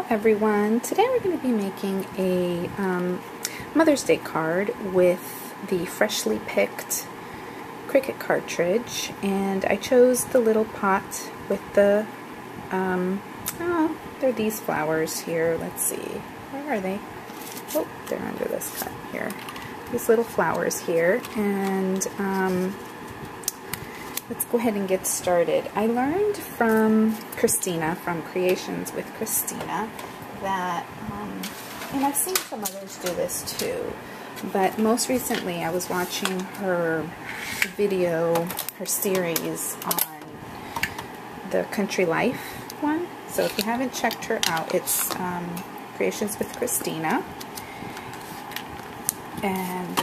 Hello everyone. Today we're going to be making a Mother's Day card with the freshly picked Cricut cartridge, and I chose the little pot with the they're these flowers here. Let's see, where are they? Oh, they're under this cut here. These little flowers here, and let's go ahead and get started. I learned from Christina, from Creations with Christina, that, and I've seen some others do this too, but most recently I was watching her video, her series on the Country Life one. So if you haven't checked her out, it's Creations with Christina, and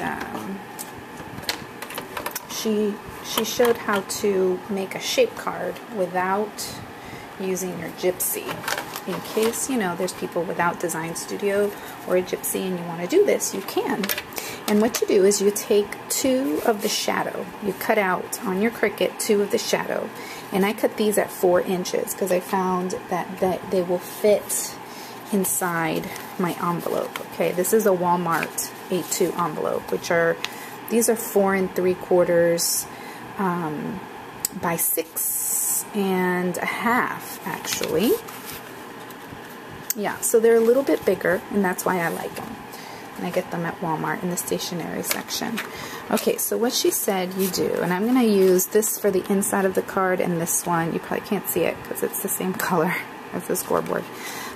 she showed how to make a shape card without using your Gypsy. In case, you know, there's people without Design Studio or a Gypsy and you want to do this, you can. And what you do is you take 2 of the shadow. You cut out on your Cricut 2 of the shadow. And I cut these at 4 inches because I found that they will fit inside my envelope. Okay, this is a Walmart 8-2 envelope, these are 4 3/4 by 6 1/2 actually. Yeah, so they're a little bit bigger, and that's why I like them. And I get them at Walmart in the stationery section. Okay, so what she said you do, and I'm going to use this for the inside of the card, and this one, you probably can't see it because it's the same color as the scoreboard.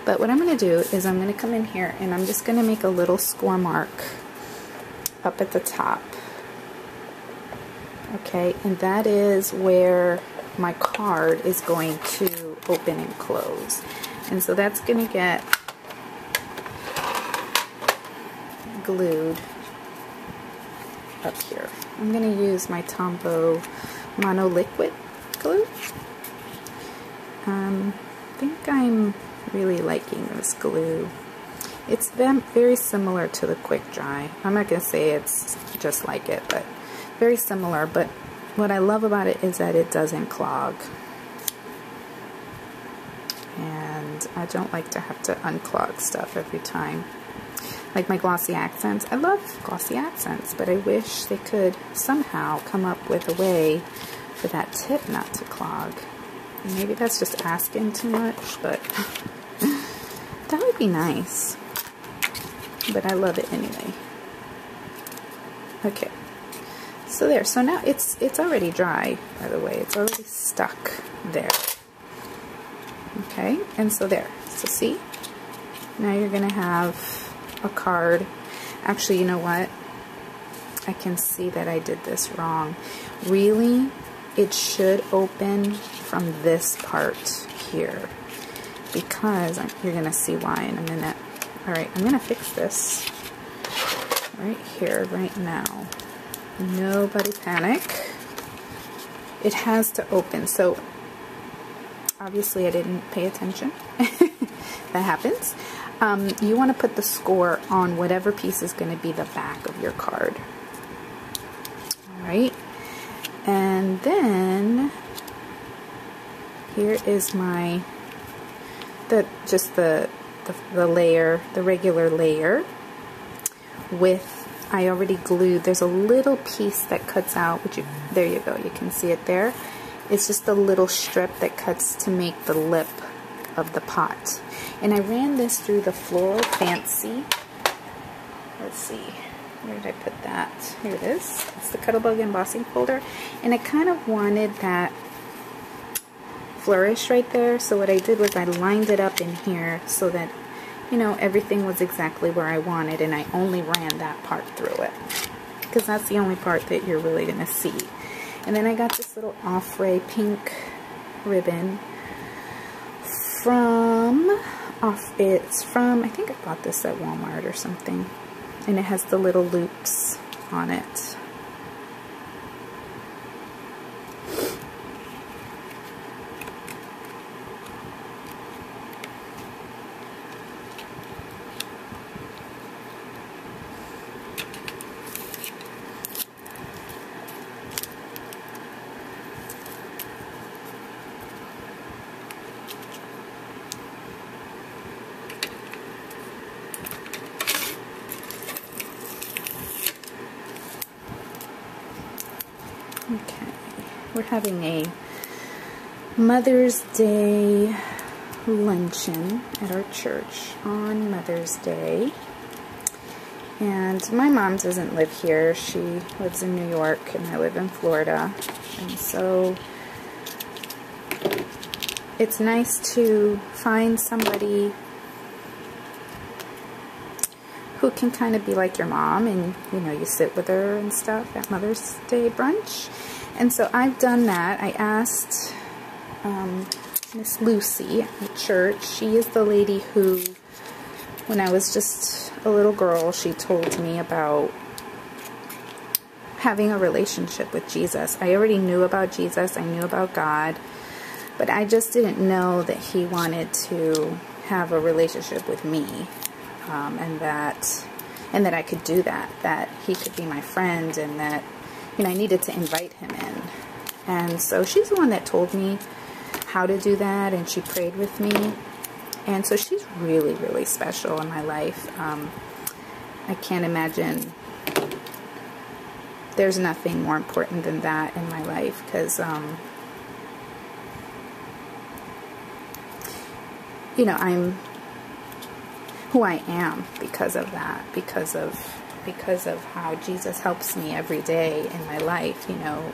But what I'm going to do is I'm going to come in here and I'm just going to make a little score mark up at the top. Okay, and that is where my card is going to open and close. And so that's going to get glued up here. I'm going to use my Tombow Mono Liquid glue. I think I'm really liking this glue. It's very similar to the Quick Dry. I'm not going to say it's just like it, but very similar. But what I love about it is that it doesn't clog. And I don't like to have to unclog stuff every time. Like my glossy accents. I love glossy accents, but I wish they could somehow come up with a way for that tip not to clog. And maybe that's just asking too much, but that would be nice. But I love it anyway. Okay. So there. So now it's already dry, by the way. It's already stuck there. Okay, and so there. So see? Now you're going to have a card. Actually, you know what? I can see that I did this wrong. Really, it should open from this part here. Because you're going to see why in a minute. Alright, I'm going to fix this right here, right now. Nobody panic. It has to open. So obviously I didn't pay attention. That happens. You want to put the score on whatever piece is going to be the back of your card. Alright. And then here is my the layer, the regular layer with, I already glued, there's a little piece that cuts out, there you go, you can see it there. It's just a little strip that cuts to make the lip of the pot. And I ran this through the Floral Fancy. Let's see, where did I put that? Here it is. It's the Cuttlebug embossing folder. And I kind of wanted that flourish right there. So what I did was I lined it up in here so that, you know, everything was exactly where I wanted, and I only ran that part through it. Because that's the only part that you're really going to see. And then I got this little Offray pink ribbon it's from, I think I bought this at Walmart or something. And it has the little loops on it. we're having a Mother's Day luncheon at our church on Mother's Day. And my mom doesn't live here. She lives in New York and I live in Florida. And so it's nice to find somebody who can kind of be like your mom, and you know, you sit with her and stuff at Mother's Day brunch. And so I've done that. I asked Miss Lucy at church. She is the lady who, when I was just a little girl, she told me about having a relationship with Jesus. I already knew about Jesus. I knew about God, but I just didn't know that He wanted to have a relationship with me, and that I could do that. That He could be my friend, and that, you know, I needed to invite Him in. And so she's the one that told me how to do that, and she prayed with me. And so she's really, really special in my life. I can't imagine there's nothing more important than that in my life, because you know, I'm who I am because of that, because of how Jesus helps me every day in my life. You know,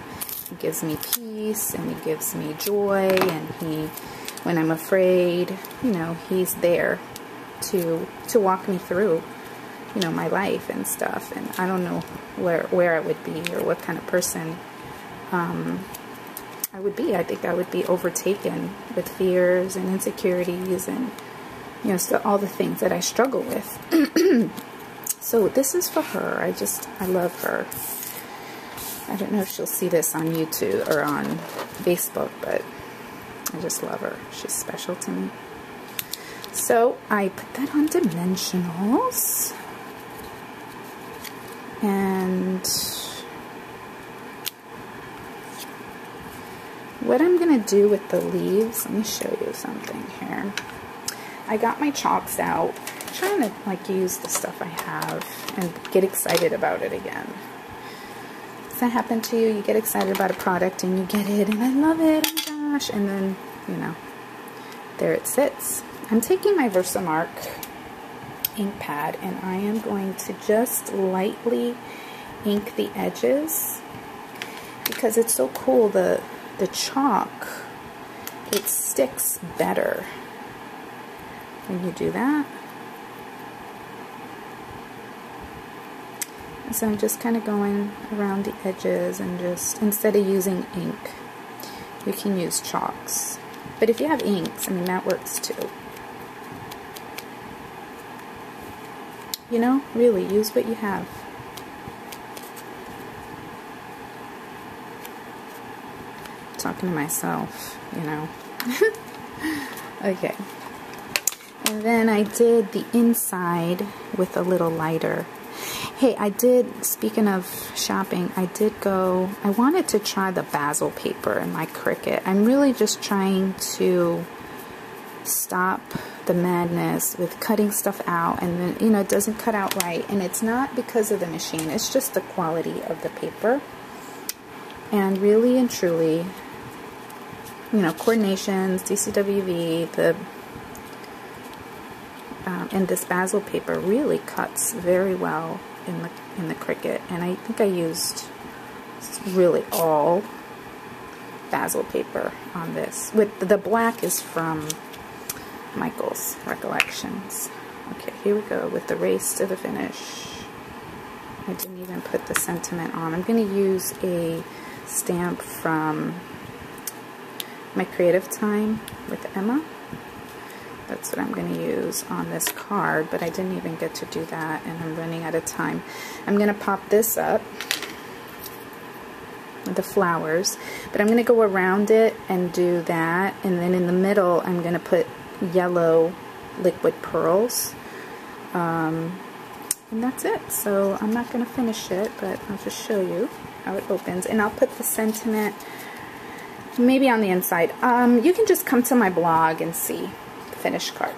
He gives me peace, and He gives me joy, and He, when I'm afraid, you know, He's there to walk me through, you know, my life and stuff. And I don't know where I would be or what kind of person I would be. I think I would be overtaken with fears and insecurities and, you know, all the things that I struggle with. So this is for her. I love her. I don't know if she'll see this on YouTube or on Facebook, but I just love her. She's special to me. So I put that on dimensionals. And what I'm going to do with the leaves, let me show you something here. I got my chalks out. I'm trying to like use the stuff I have and get excited about it again. Does that happen to you? You get excited about a product and you get it and I love it, oh my gosh, and then, you know, there it sits. I'm taking my Versamark ink pad and I am going to just lightly ink the edges because it's so cool. The chalk, it sticks better when you do that. And so I'm just kind of going around the edges and just, instead of using ink, you can use chalks. But if you have inks, I mean, that works too. You know, really, use what you have. I'm talking to myself, you know. Okay. And then I did the inside with a little lighter. Hey, I did, speaking of shopping, I wanted to try the basil paper in my Cricut. I'm really just trying to stop the madness with cutting stuff out and then, you know, it doesn't cut out right. And it's not because of the machine, it's just the quality of the paper. And really and truly, you know, Coordinations, DCWV, and this basil paper really cuts very well in the Cricut. And I think I used really all basil paper on this. With the black is from Michael's Recollections. Okay, here we go with the Race to the Finish. I didn't even put the sentiment on. I'm going to use a stamp from my Creative Time with Emma. That's what I'm going to use on this card, but I didn't even get to do that, and I'm running out of time. I'm going to pop this up with the flowers, but I'm going to go around it and do that, and then in the middle I'm going to put yellow liquid pearls, and that's it. So I'm not going to finish it, but I'll just show you how it opens, and I'll put the sentiment maybe on the inside. You can just come to my blog and see finished card.